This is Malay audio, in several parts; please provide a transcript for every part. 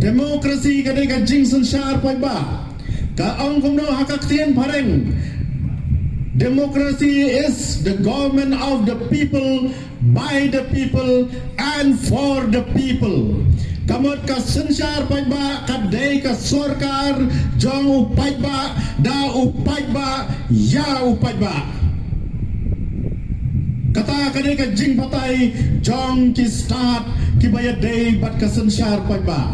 Demokrasi kadai ka jing sansyar pai ba. Ka ong kumno hakaktian pareng. Democracy is the government of the people, by the people, and for the people. Kamot ka sansyar pai ba, kadai ka sorkar, jong upai ba, da upai ba, ya upai ba. Kata kadai ka jing patay, jong ki start, ki bayad day, bat ka sansyar pai ba.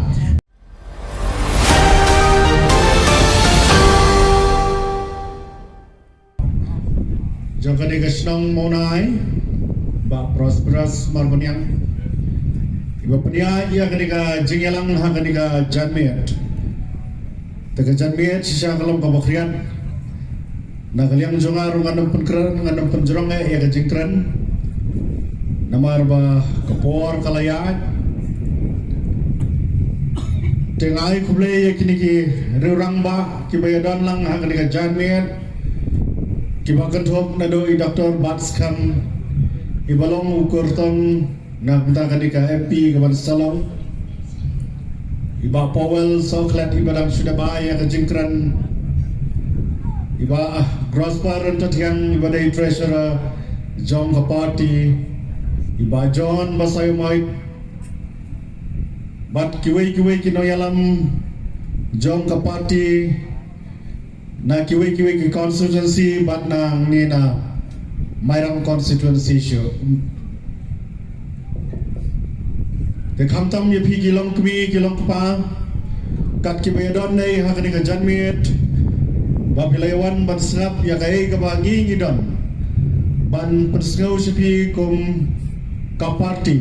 Jong kadai ka senang maunai, ba prosperous marbanyang. Iba penia ia kadika jingyalang ha kadika janmiat. Taga janmiat sisa kalam kabakrian. Na kaliang jongar nganam penkran nganam penjerong ia ka jingkran. Namar ba kapor kalayaan. Tengai kuble ia kini ki riurang ba kibayadan lang ha kadika janmiat. Kibakan thok na do i Dr. Batskam ibalong ukur tong na punta kadika MP kaban salong iba Powell Soklat iba dang sudah bahaya ke jingkran iba Grosper untuk yang iba dari treasurer John ke party iba John basayo mai bat kiwe kino yalam John ke party na kiwe ki constituency bat na ni na Mairang constituency show. The Kamtam Yapi Gilong Kmi Gilong Pa Kat Kibayadon Nay Hakani ka Janmit Babilayawan Ban Snap Yakai Kabangi Ngidon Ban Persngau Sipi Kum Kaparti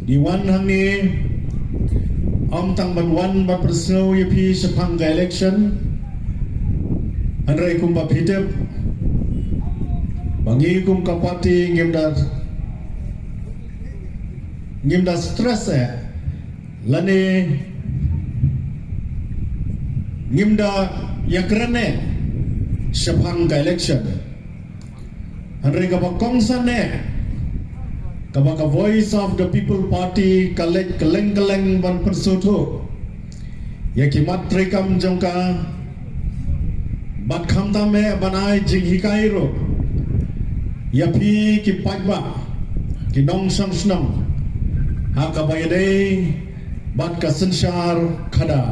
Diwan Hangi Om Tang Ban Wan Ban Persngau Yapi Sepangga election Andrai Kum Bapitep Bangi Kum Kaparti Ngimda stress lani ngimda yakrane sepang ka election anre ka bakongsane ka voice of the people party kaleng ban persoto yakimat rekam jongka bat khamtame banai jinghikairo yapi ki pajba ki nong sang snong Hakabayade bat ka sansyar kada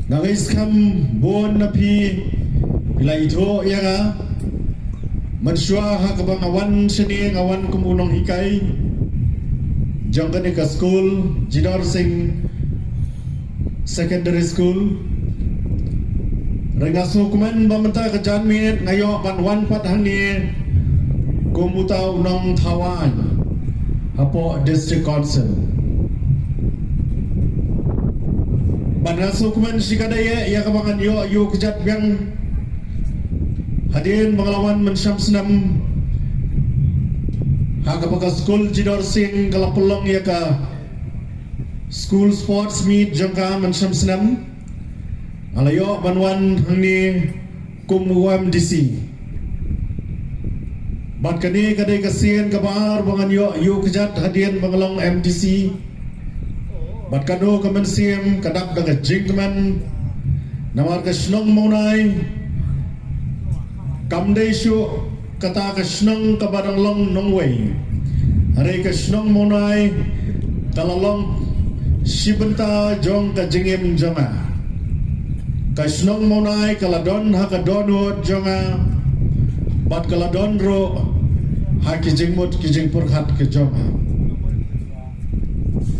ngais kam bon napi bila itu ya ga mansua hakabang awan seni awan kumunong hikai jangkan ka school Jidar Singh secondary school rengaso kuman bamenta ka janmit ngayo pan wan pat hangi kumutaw nong Tawan Apo District Council. Bangaso kuman si kadaya ya kabangan yo kejat biang hadirin pengalaman mensyam senam hakabaga school Jidor Singh kalapulong ya ka school sports meet jangka mensyam senam alayo banwan hangni kum UMDC. Bat kani kadai kasian kabar bangan yo kejat hadian bangalong MDC. Bat kano kemensiam kadak daga jingman namar ka snong maunai kamdai syu kata ka snong kabadang long nongway. Hari ka snong maunai kalalong sibenta jong ka jingim jonga. Ka snong maunai kaladon hakadonwot jonga. Bat kaladon ro haki jingmut ki jingpur khat ke jonga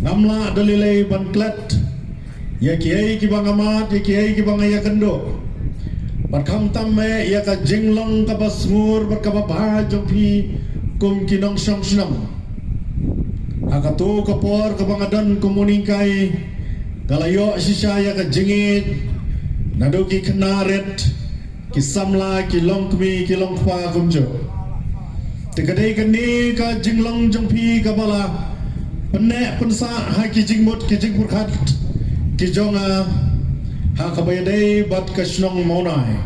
namla dalilai ban klat ya kiai ki bangamat ya kiai ki bangaya kendo bat kham tamme ya ka jinglong ka basngur bat ka ba jopi kum kinong song snam akato ka por ka bangadan komunikai kalayo sisa ya ka jingit nadoki knaret kisamla kilongkmi kilongpa kumjo tekadai kani ka jinglong jongpi ka bala penne pensa ha ki jingmut ki jingpurkhat ki jonga ha kabayadai bat ka snong maunai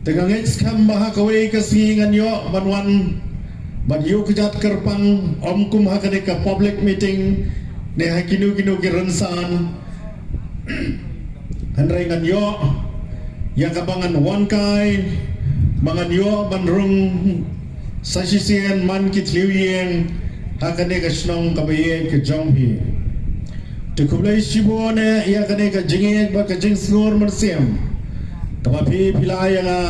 tegangai skam baha kawai ka singan yo banwan But you kejat kerpang om kum hakane ka public meeting ne hakinu kinu ki rensan handrai ngan yo ya kabangan one kai mangan yo banrung sasisian man ki tliwien hakane ka snong ka baye ka jonghi te kublai sibone ya kane ka jinge ba ka jing snor mersiam kapapi pilaya nga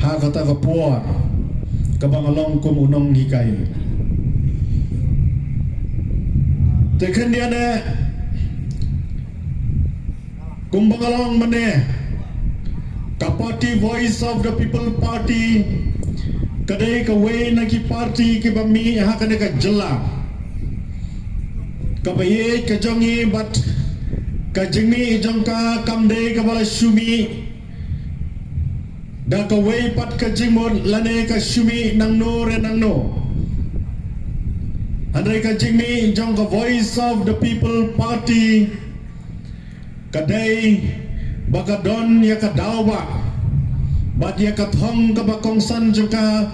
hakata ka puar kabangalong kumunong hikai tekan dia ne kumbangalong mane kapati voice of the people party kadai ka way na ki party ki bami hakane ka jela kabaye ka jongi bat ka jingmi jongka kamde ka bala shumi da ka way pat ka jingmon lane ka shumi nang no re nang no andai ka jingmi jong ka voice of the people party kadai baka don ya ka dawa bat ya ka thong ka bakongsan jongka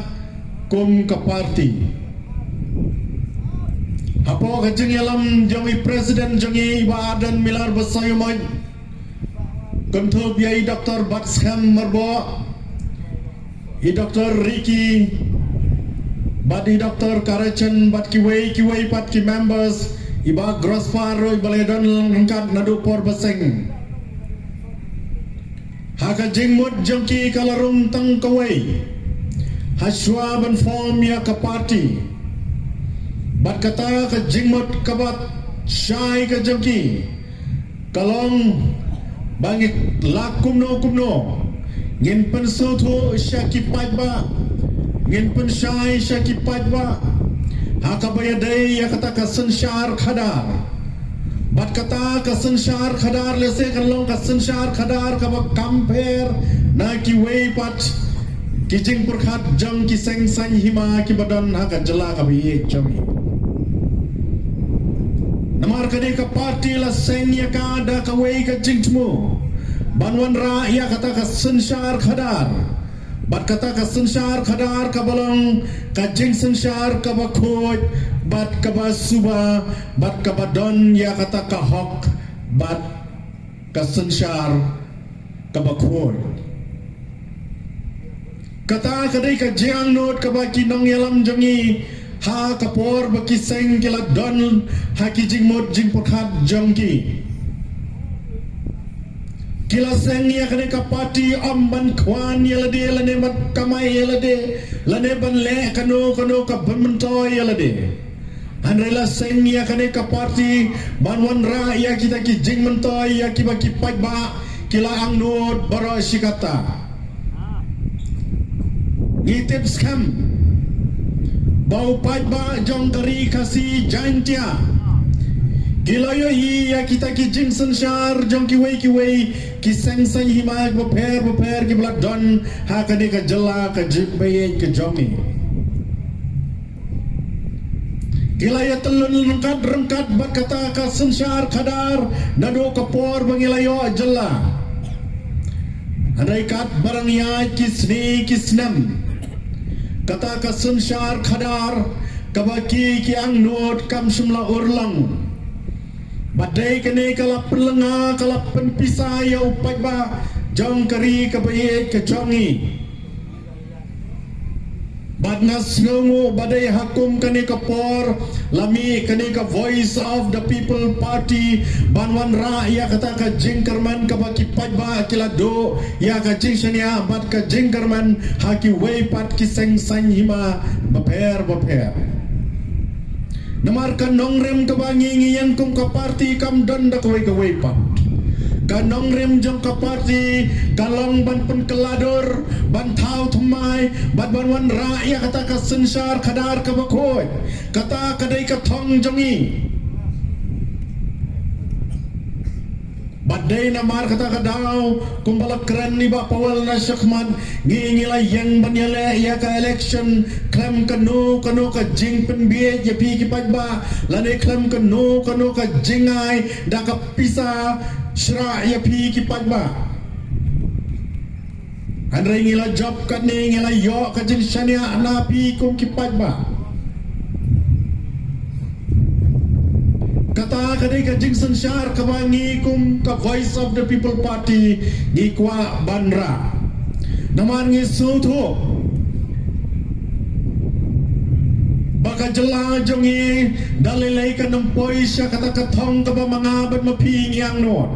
kum ka party apo ka jing yalam jongi president jongi badan milar basayumoy kontrol biai Dr. Batskam Marbo i Dr. Ricky badi Dr. Karachan bat kiway pat ki members iba gross faro ibaledon lengkat nadu por baseng haka jingmut jongki kalarung tang kaway haswa ban form ya ka party bat kata ka jingmut kabat syai ka jongki kalong bangit lakumno kumno ngin pensoto syakipad ba ngin pensyai syakipad ba hakabaya day ya kata ka sensyar khadar bat kata ka sensyar khadar lese kalong ka sensyar khadar ka compare na ki way pat ki jing purkhat jang ki seng san hima ki badan haka jala ka bi chami namar ka ka party la seng ya ka da ka way ka jing tmu banwan ra ya kata ka sensyar khadar bat kata ka sensyar khadar ka balong ka jing sensyar ka bakhoj bat ka basuba bat ka badon ya kata ka hok bat ka sensyar ka bakhoj kata kadai ka jiang not ka baki nong yalam jongi ha ka por baki seng kila don ha ki jing mod jing pokhat jongki kila seng ya kene ka party amban kwan yelade lane mat kamai yelade lane ban le kano ka bantoy yelade anrela seng ya kene ka party banwan ra ya kita ki jing mentoy ya ki baki pajba kila ang nod baro sikata ngitip skam bau pajba jong kari kasi jantia gilayo ya kita ki jing sensyar jong ki way ki seng seng hima beper ki blad don ha kane ka jela ka jibay ka jongi gilaya telun rengkat bat kata ka sensyar khadar nado ka por bangilayo jela andai kat barang ya kisnam kata ka sensyar khadar kabaki ki ang not kam sumla urlang badai kene kalap pelenga kalap penpisa ya upai ba jong kari kabaye ke jongi badngas ngongo badai hakum kene kapor lami kene ka voice of the people party banwan ra ya kata ka jingkerman kabaki pajba kilado ya ka jingsania bad ka jingkerman haki way pat ki seng san hima baper namar ka nongrem ka bangi yang kum ka party kam don da kaway pat ka nongrem jong ka party kalong ban pen kelador ban thau thumai ban wan ra ya kata ka sensyar khadar ka bakoy kata kadai ka thong jongi badai namar kata ka daw kumbala keren ni ba pawal na syakman ngingila yang banyale ya ka election klem ka no ka jing penbiye ya pi ki pajba lane klem ka no ka jingai da ka pisa syra ya pi ki pajba andrai ngila job ka ne ngila yo ka jing syania na pi kum ki pajba kadai ka Jingson Shar kabangi kum ka Voice of the People Party ni kwa Bandra naman ngi sutho baka jela jongi dalilai ka nampoi siya kata kathong ka ba mga bat maping yang no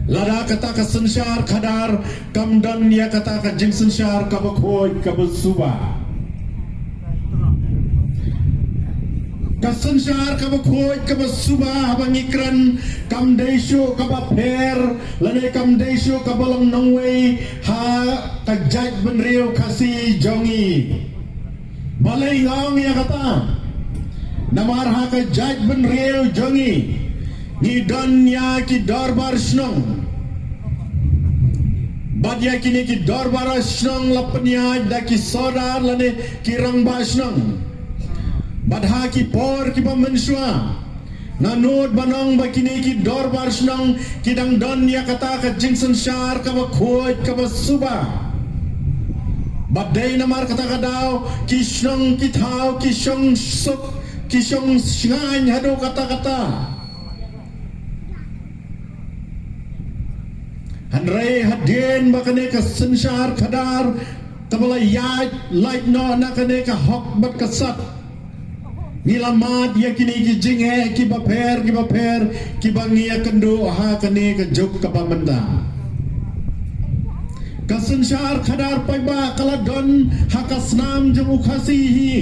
lada kata ka Sanshar Khadar kamdan ya kata ka Jingson Shar ka bakhoy ka basuba Kasanshar kabakhoy kabasuba habang ikran kamdeisyo kabapher lane kamdeisyo kabalong nangway ha kagjaj benrio kasi jongi balay ngong ya kata namar ha kagjaj benrio jongi ni donya ki darbar snong badya kini ki darbar snong lapnya daki sodar lane kirang basnong badha ki por ki pamenswa nanod banong bakini ki dorbar snong kidang don ya kata ka Jingson Shar ka bakhoy ka basuba badai namar kata ka daw ki snong ki thao ki shong suk ki shong shngan hado kata hanrei hadien bakane ka Sanshar Khadar tabala yaj light no nakane ka hok bat kasat nilamat ya kini ki jinghe ki bapher ki bangia kendo ha kane ka jok ka pamanda ka Sanshar Khadar paiba kala don ha kasnam jong ukhasi hi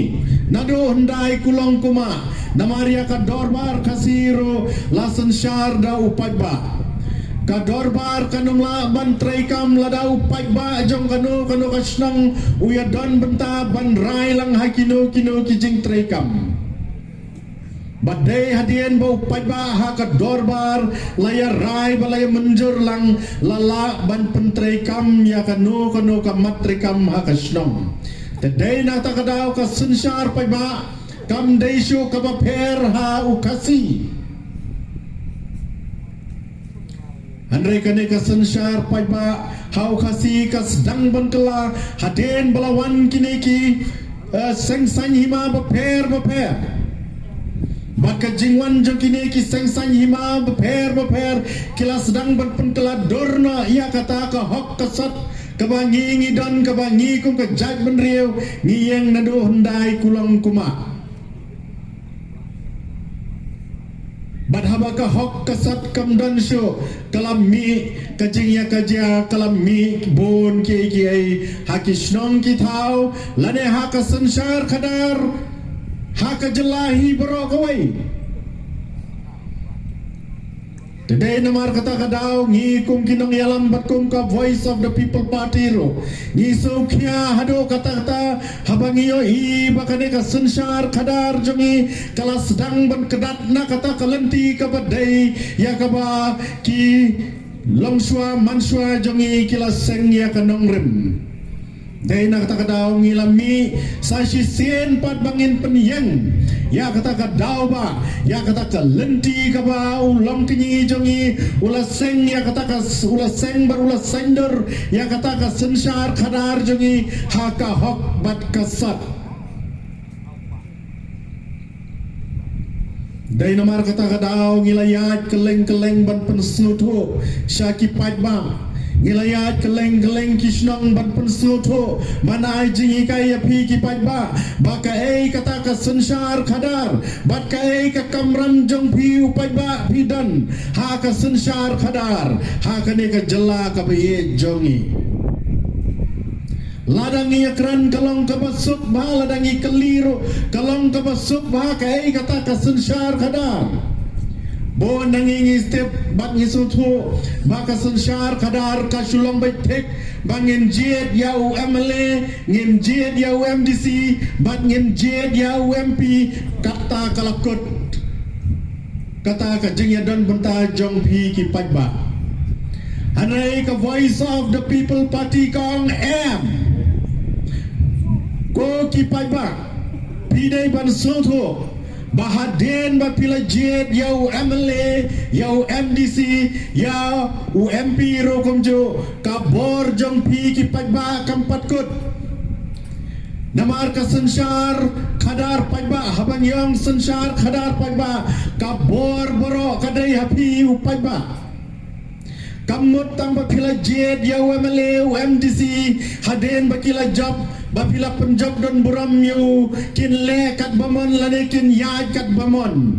nado handai kulong kuma namaria ka dorbar kasiro la Sanshar da upaiba ka dorbar kanong la bantray kam lada upaiba jong kano kasnang uyadon benta banray lang ha kino ki jing tray kam badai hadian bau paiba ha ka dorbar laya rai balaya menjur lang lala ban pentrai kam ya kano ka matri kam ha ka snong tadai na ta kadaw ka Sanshar paiba kam deisyo ka bapher ha ukasi Andre kane ka Sanshar paiba ha ukasi ka sedang ban kala hadian balawan kini ki sengsang hima bapher Baka jingwan jong kini ki sengsang hima bapher kila sedang berpentela dorna ia kata ka hok kasat kabangi ngidon kabangi kum ka jaj benriu ngiyang nado hendai kulang kuma badhaba ka hok kasat kamdan syo kalami kajingya kajya kalami bon ki ai hakisnong ki thau lane ha ka Sanshar Khadar haka jelahi bro kawai today namar kata kadaw ngi kum kinong yalam batkum ka Voice of the People Party ro ngi sokya hado kata habang iyo i bakane ka Sanshar Khadar jongi kala sedang ban kedat na kata kalenti ka badai ya ka ba ki longswa manswa jongi kila seng ya kanong rem Dahil nakata kadaw ngilami sa sisien pat bangin peniyang ya kata kadaw ba ya kata ka lenti ka ba ulam kinyi jongi ula seng ya kata ka ula seng bar ula sender ya kata ka Sanshar Khadar jongi haka hok bat kasat dahil namar kata kadaw ngilayat keleng ban pensnuto syaki pajbang Ngilayat keleng kisnong ban pensuto mana jingi kaya pi ki paiba baka kata ka Sanshar Khadar baka ka kamram jong pi upaiba pidan ha ka Sanshar Khadar ha ka ne ka jela ka baye jongi ladangi akran kalong ka basuk ba ladangi keliro kalong ka basuk ba ka kata ka Sanshar Khadar Bo nangingi step bat ngisutu baka Sanshar Khadar ka sulong baitek bangin jed ya UMLA ngin jed ya UMDC bat ngin jed ya UMP kata kalakut kata ka jingya don benta jong pi ki pajba hanai ka Voice of the People Party kong ko ki pajba pidai ban soto Bahaden bapila jed ya UMLA ya UMDC ya UMP rokomjo kabor jong pi ki pajba kampat kut Namar ka sensar khadar paiba habang yang sensar khadar paiba ka bor boro kadai hapi upaiba kamut tang bapila jed ya wemele MDC haden bakila job bapila penjob don buram yu kin le kat bamon lane kin yaj kat bamon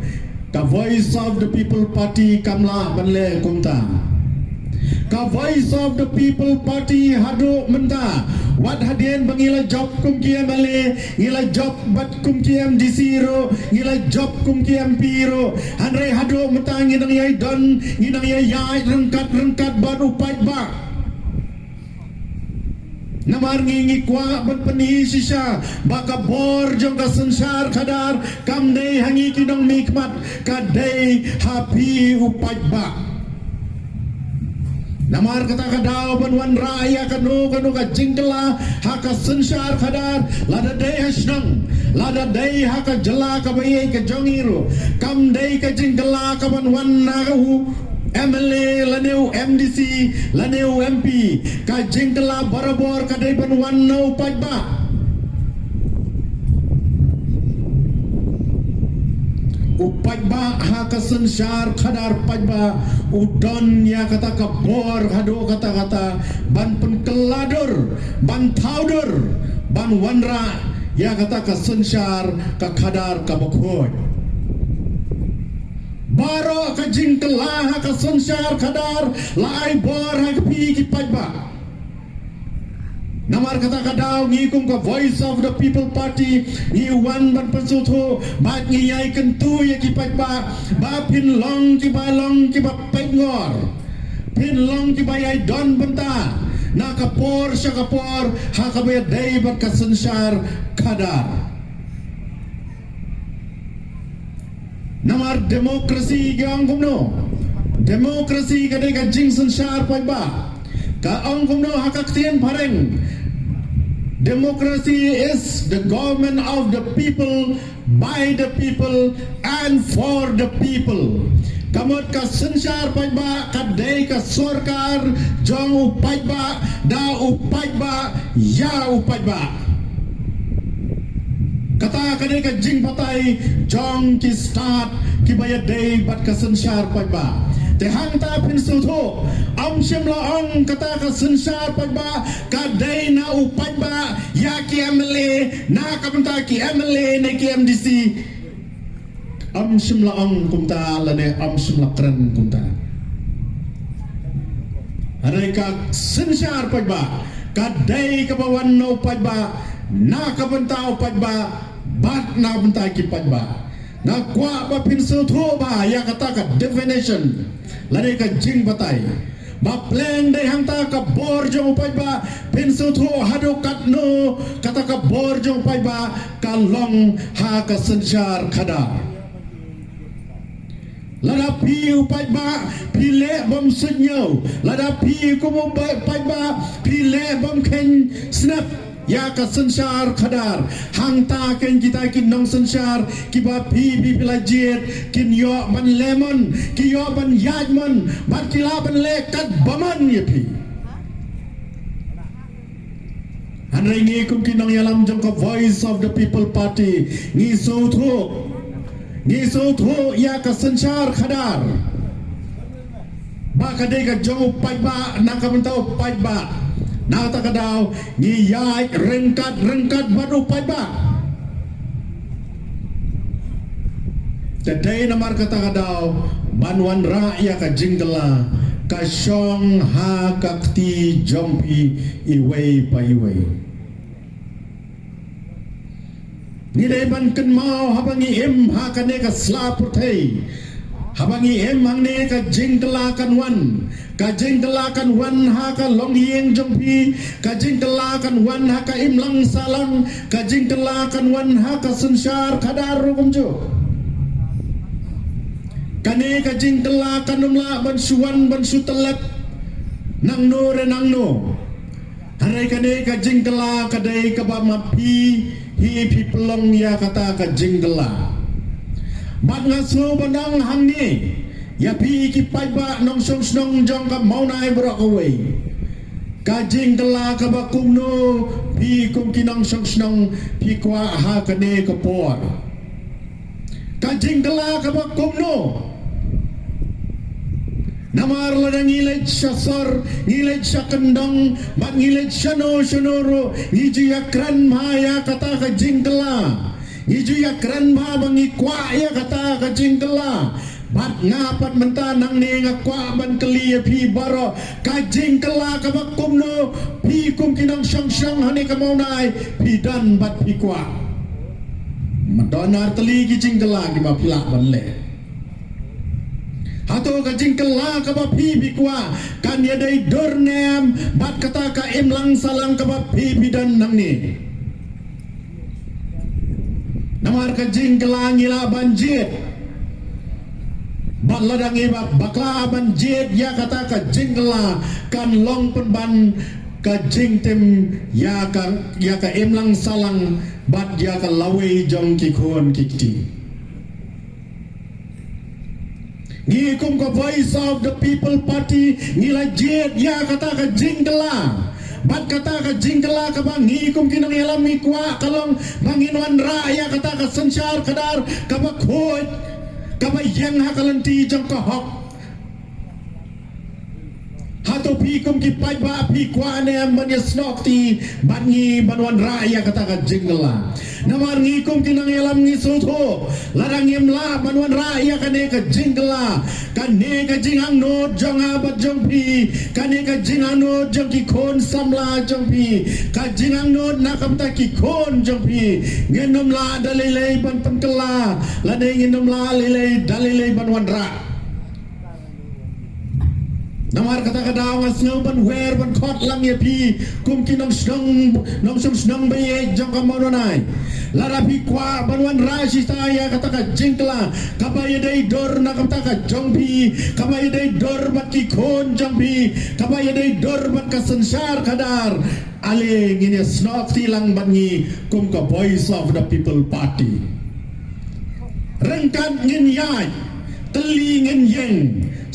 ka voice of the people party kamla banle kumta ka voice of the people party hadu menta wat hadien bangila job kum kiam ale ngila job bat kum kiam disiro ngila job kum kiam piro hanre hadu menta nginang yai don nginang yai rengkat bat upai ba namar ngingi kwa ban pani sisa baka bor jong ka sensar khadar kam dei hangi kinong nikmat ka dei happy upai ba namar kata kadaw banwan raya kanu ka jingkela haka sensar khadar lada dei hasnang lada dei haka jela ka bayi ka jongiru kam dei ka jingkela ka banwan nahu MLA laneu MDC laneu MP ka jingkela barabor ka dei banwan nau pajba upajba haka sensar khadar pajba udon ya kata ka bor hado kata ban penkeladur ban thaudur ban wanra ya kata ka sensar ka khadar ka bakhoy baro ka jingkela haka sensar khadar lai bor hak pi ki pajba namar kata kadaw ngikum ka voice of the people party ni wan ban pasutho bat ngi yai kentu ya ki pajba ba pin long ki ba pengor pin long ki ba yai don benta na kapor sya kapor ha ka ba dei bat ka sensar khadar namar demokrasi gang kumno demokrasi ka dei ka jing sensar pajba ka ong kumno hakaktien pareng democracy is the government of the people by the people and for the people kamot ka sensar pajba kadai ka sorkar jong upajba da upajba ya upajba kata kadai ka jing patay jong ki start ki bayad day bat ka sensar pajba te hang ta pin sutho am shimla ong kata ka sensar pajba kadai na upajba ya ki MLA na kapenta ki MLA na ki MDC am shimla ong kumta lane am shimla kran kumta harai ka sensar pajba kadai ka bawan no pajba na kapenta pajba bat na kapenta ki pajba na kwa ba pinso tho ba ya kata ka definition lare ka jing batay ba plan de hangta ka bor jong upai ba pinso tho hado kat no kata ka bor jong upai ba ka long ha ka sensar khada lada pi upai ba pile bom senyo lada pi ko bom upai ba pile bom ken snap ya ka sensar khadar hangta ken kita kin nong sensar ki ba pi pila jet kin yo ban lemon ki yo ban yajman bat kila ban le kat baman ye pi anrai ngi kum kin nong yalam jong ka voice of the people party ngi so tho ya ka sensar khadar ba ka de ka jong pai ba na ka mentau pai ba na ta kadaw ni yai rengkat baru paiba tadai namar kata kadaw banwan ra ya ka jingla ka syong ha kakti jompi iwei paiwei ni dai ban ken mau habangi em ha kane ka slapur thei habangi em hangne ka jinglakan wan ha ka long yeng jompi ka jinglakan wan ha ka imlang salang ka jinglakan wan ha ka sensar khadar rumjo kane ka jinglakan umla ban suwan ban sutelep nang no harai kane ka jingla kadai ka ba mapi hi pelong ya kata ka jingla bat ngaso bandang hangni ya pi ki paiba nong song snong jong ka maunai bro away kajing kala ka ba kumno pi kum kinang song pi kwa ha kane ka por kajing kala ka ba kumno namar la ngilaj syasar ngilaj syakendang bat ngilaj syano syonoro ngiju yakran maya kata ka jingkela ngiju yakran ma bangi kwa ya kata ka jingkela bat ngapat mentanang ni ngakwa ban keli pi baro ka jingkela ka bakumno pi kum kinang syang hane ka maunai pi dan bat pi kwa madonar teli ki jingkela di ma pila ban le Hato ka jingkela ka ba pi bikwa kan ya dai dornem bat kata ka imlang salang ka ba pi bidan nang ni namar ka jingkela ngila banjit bat ladang iba bakla banjit ya kata ka jingkela kan long penban ka jingtem ya ka imlang salang bat ya ka lawe jong ki khon kikti Ngikum ka Voice of the People Party ngila jet ya kata ka jingkela bat kata ka jingkela ka bang ngikum kinang ilam mikwa kalong banginwan ra ya kata ka sansyar kadar ka bakhot ka bayang hakalanti jang ka hok hato pikum ki pai ba pi kwa ne manya snokti bangi banwan ra ya kata ka jingkela namar ngikum kinang ilam ngisuto larang imla banwan ra ya kane ka jingkela kane ka jingang no jong abat jong pi kane ka jingang no jong ki khon samla jong pi ka jingang no nakamta ki khon jong pi ngenom la dalilei ban pankela lade ngenom la lilei dalilei banwan ra namar kata kada was ngau ban wer ban khot lang ya pi kum kinong snong baye jong ka mononai lara pi kwa banwan rashi saya kata ka jingkela kabaya dai dor na kata ka jong pi kabaya dai dor bat ki khon jong pi kabaya dai dor bat ka sansar kadar ale ngine snok tilang bangi kum ka Voice of the People Party rengkan ngin yai teli ngin yeng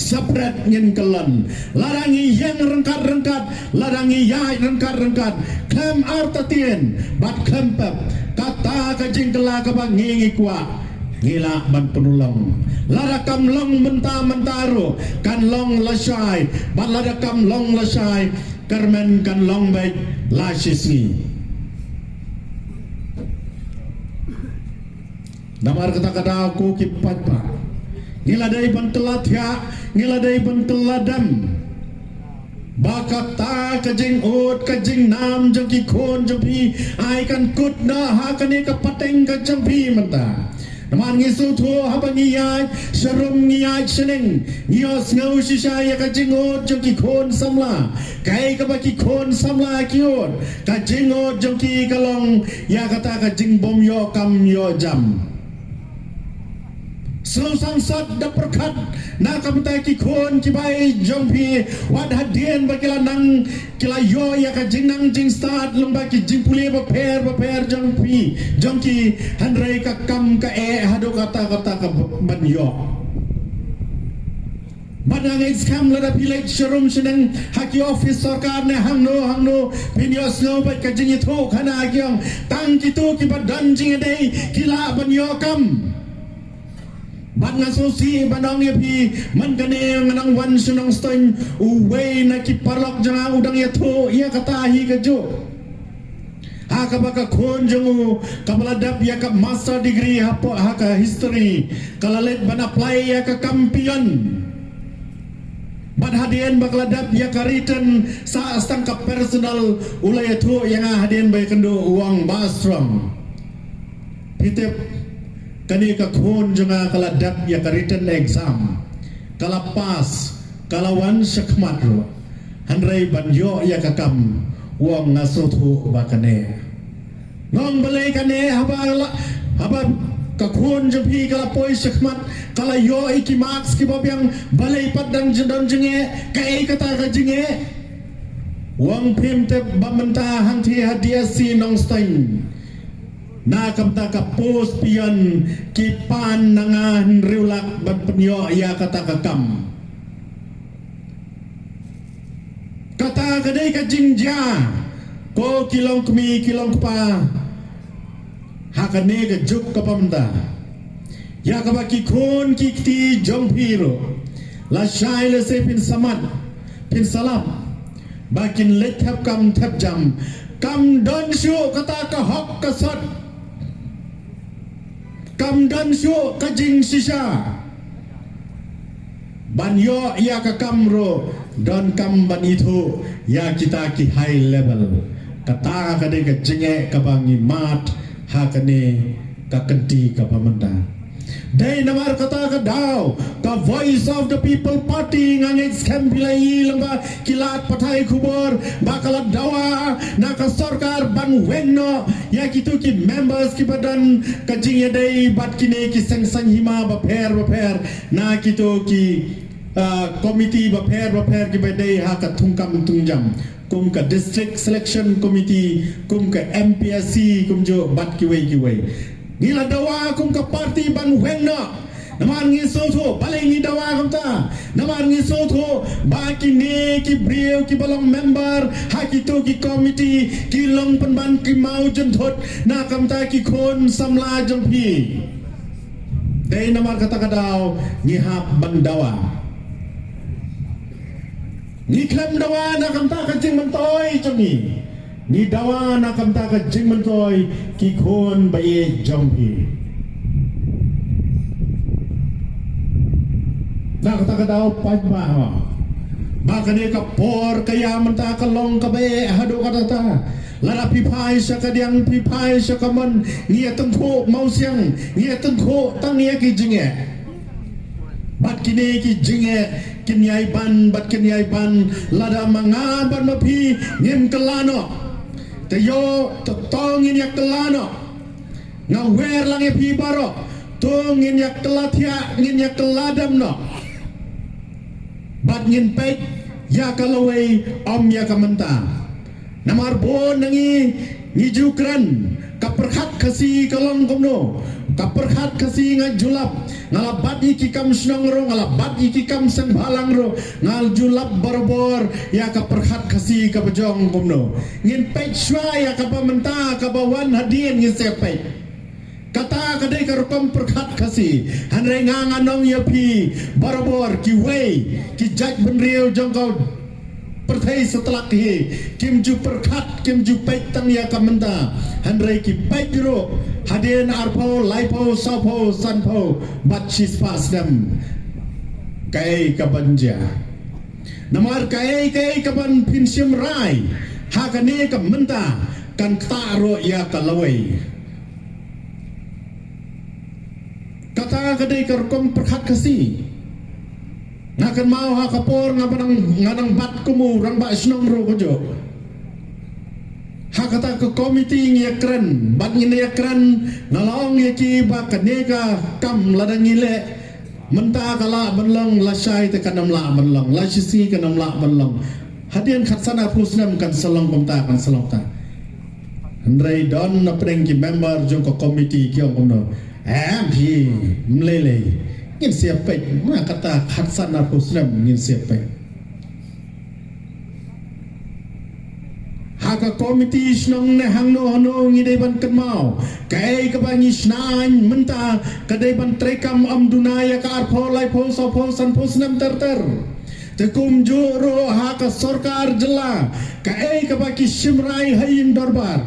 saprat ngin kelan larangi yang rengkat larangi yai rengkat kem artatien bat kempep kata ka jingkela ka bangi kwa ngila ban penulong larakam long mentaro kan long lasai bat larakam long lasai karmen kan long baik lasisni namar kata aku kipat pak ngiladai bantelat ya ngiladai banteladam bakata kajing ot kajing nam jong ki khon jong pi ai kan kut na ha kane ka pateng ka jong pi manta naman ngisu tho habangi yai serum ngiyai seneng ngios ngau sisaya kajing ot jong ki khon samla kai ka ba ki khon samla kiot kajing ot jong ki kalong ya kata kajing bom yo kam yo jam Selalu sangsat da perkat na kapitai ki khon ki bai jong pi wad hadien ba kila nang kila yo ya ka jing nang jing start lomba ki jing pule ba per jong pi jong ki handrai ka kam ka hado kata ka ban yo Madang skam lada pilek serum seneng haki office sarkar ne hangno pinyos no ba ka jing itu kana kyong tang kitu ki badan jing dei kila ban yo kam Ban ngasusi bandang ya pi man kane nganang wan sunang stain uwe na ki parlok janga udang ya tho ya katahi kejo ha ka baka khon jangu kabaladap ya ka master degree ha ka history kalalet ban apply ya ka kampion ban hadian bakladap ya ka written sa astang ka personal ulay tho yang hadian bay kendo uang basram pitep kani ka khon janga kala dap ya ka written exam kala pas kala wan sakmat ro handrai banjo ya ka kam wong ngasuthu bakane ngong balai kane haba ka khon jang pi kala poi sakmat kala yo iki max ki bobyang balai padang jendon jenge kai kata ka jenge wong pim te bamenta hang thi hadia si nong stain na kamta ka pos pian kipan nangan riulak ban penyo ya kata ka kam kata kadai ka jingja ko kilong kmi kilong pa hakane ka juk ka pamda ya ka ba ki khon ki ti jong phiro la shai le se pin saman pin salam bakin let thap kam thap jam kam don shu kata ka hok ka sot kam don shu ka jing sisa banyo ya ka kamro don kam ban itu ya kita ki high level kata ka de ka jenge ka bangi mat ha ka ne ka kenti ka pamanda dai namar kata ka daw ka voice of the people party ngange skambulai lamba kilat pathai khubor bakal dawa na ka sarkar ban wenno ya kitu ki members ki badan ka jinge dai bat kine ki sang sang hima ba pher na kitu ki committee ba pher ki badai ha ka thungkam tungjam kum ka district selection committee kum ka MPSC kum jo bat ki wei ngila dawa kum ka party ban wenna naman ngi soto balai ngi dawa kum ta naman ngi soto ba ki ne ki brio ki balong member ha ki to ki committee ki long pan ban ki mau jen thot na kam ta ki khon samla jong phi dei namar kata kadaw ngi hap ban dawa ni klam dawa na kam ta ka jing man toy chami ni dawa na kam ta ka jing man toy ki khon baye jong hi na kata ka daw paj ba ba ka ne ka por kaya man ta ka long ka baye hado ka ta lara pipai sa ka diang pipai sa ka man ni atong tho mau siang ni atong tho tang ni ki jinge bat kini ki jinge kinyai ban lada mangaban mapi ngim kelano tayo totongin yak kelano ngawer lang e pi baro tongin yak kelatia ngin yak keladam no bat ngin pek ya kalawai om ya kamenta namar bon nangi ngijukran kaperhat kasi kalong komno kaperhat kasi ngajulap ngalabat iki kam snong ro ngalabat iki kam sen balang ro ngal julap barbor ya kaperhat kasi kabajong komno ngin pek shwa ya kapamenta kabawan hadin ngin sepek kata kadai karupam perkhat kasi hanre nganganong ya pi barbor ki wei ki jaj benriu jongkau perthai setelah kim ju perkhat kim ju pek tang ya kamenta hanre ki pek ro hadin arpo laipo sapo sanpo batchis pasdam kai kabanja namar kai kaban pinsim rai hakane kamenta kan taro ya kalawai kata kadai karkom perkhat kasi ngakan mau ha kapor nganang bat kumu rang ba snong ro kojo ha kata ke komiti ngi kran bat ngi kran nalong ye ki ba kaneka kam ladang ile menta kala benlong lasai te kanam la benlong la sisi kanam la benlong hadian khatsana pusnam kan salong komta kan salong ta andrai don na preng ki member jong ko komiti ki ong no MP mlele ngin siapa na kata khatsan na pusnam ngin siapa haka komiti snong ne hangno hano ngidai ban kenmau kai ka bangi snain menta kadai ban trekam am dunaya ka arpho lai pho so pho san pusnam ter tekum juro haka sarkar jela kai ka baki simrai hain darbar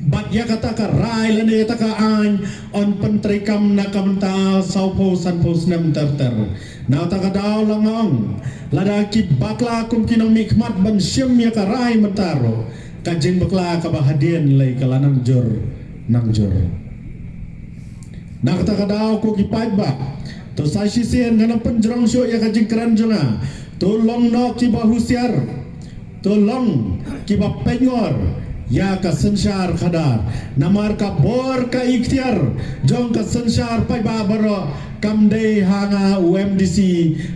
bat ya kata ka rai lane ta ka an on pentrikam na kamta saupo sanpo snam ter na ta ka daw langong lada ki bakla kum kinong mikmat ban sim ya ka rai mentaro kajing bakla ka bahadien lay kalanang jor nang jor na kata ka daw ko ki ba to sa sisien ngana penjrong syo ya kajing keran jonga tolong no ki bahusiar tolong ki bapengor ya ka sensar khadar namar ka bor ka ikhtiar jong ka sensar pai ba baro kam dei hanga UMDC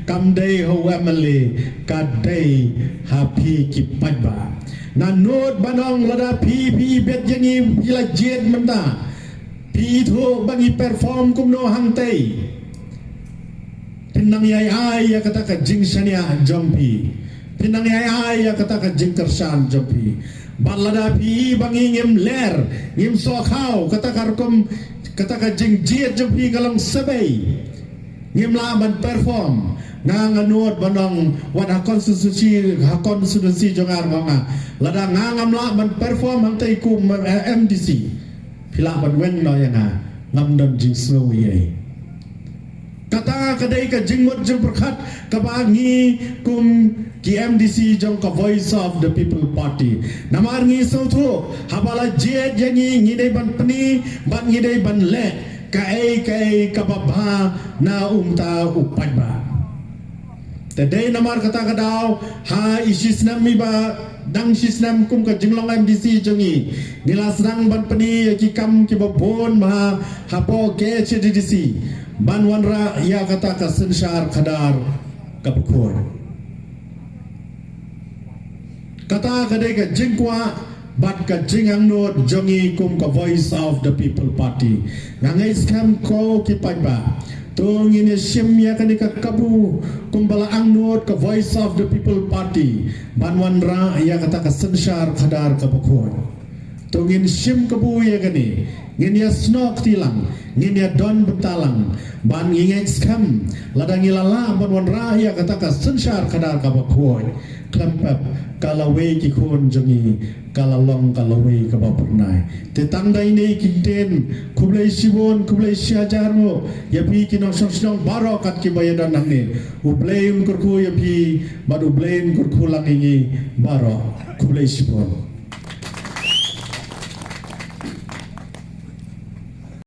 kam dei ho UMLE ka dei hapi ki pai ba na not banong lada pi bet yangi ila jet menta pi tho bangi perform kum no hang tei tinang yai ai ya kata ka jing shania jong pi pinang ay kata ka jingkersan jopi balada pi bangi ngim ler ngim sokau kata karkom kata ka jingjiet jopi kalang sabay ngim laban perform nganganut banang wada konstitusi jongar mga lada ngangam laban perform hantai kum MDC pila ban weng no yang ngamdam jing snow ye kata kadai ka jingmot jeng berkat kabangi kum ki MDC jong ka voice of the people party namar ngi sotro habala jet yangi ngidai ban peni ban ngidai ban le kai kababha na umta upaiba tadai namar kata kadau ha isisnam mi ba dang sisnam kum ka jinglong MDC jongi nila sedang ban peni ki kam ki babon ma hapo ke CDDC ban wanra ya kata ka sensyar kadar kapukor kata kadai ka jingkwa bat ka jingang not jongi kum ka voice of the people party ngangai skam ko ki paiba tung ini sim ya kan ka kabu kumbala angnot ka voice of the people party ban wanra ya kata ka sensyar kadar kapukor tungin sim kabu ya gani ngin ya snok tilang ngin ya don betalang ban ngingeng skam ladang ilala ban wan raya kata ka sensyar kadar ka bakoi klempap kalawe ki khon jongi kalalong kalawe ka bapurnai te tangda ini kinten kublai sibon kublai siajarmo ya pi kinong song barokat ki bayadan nangne ublein kurku ya pi badu ublein kurku langingi baro kublai sibon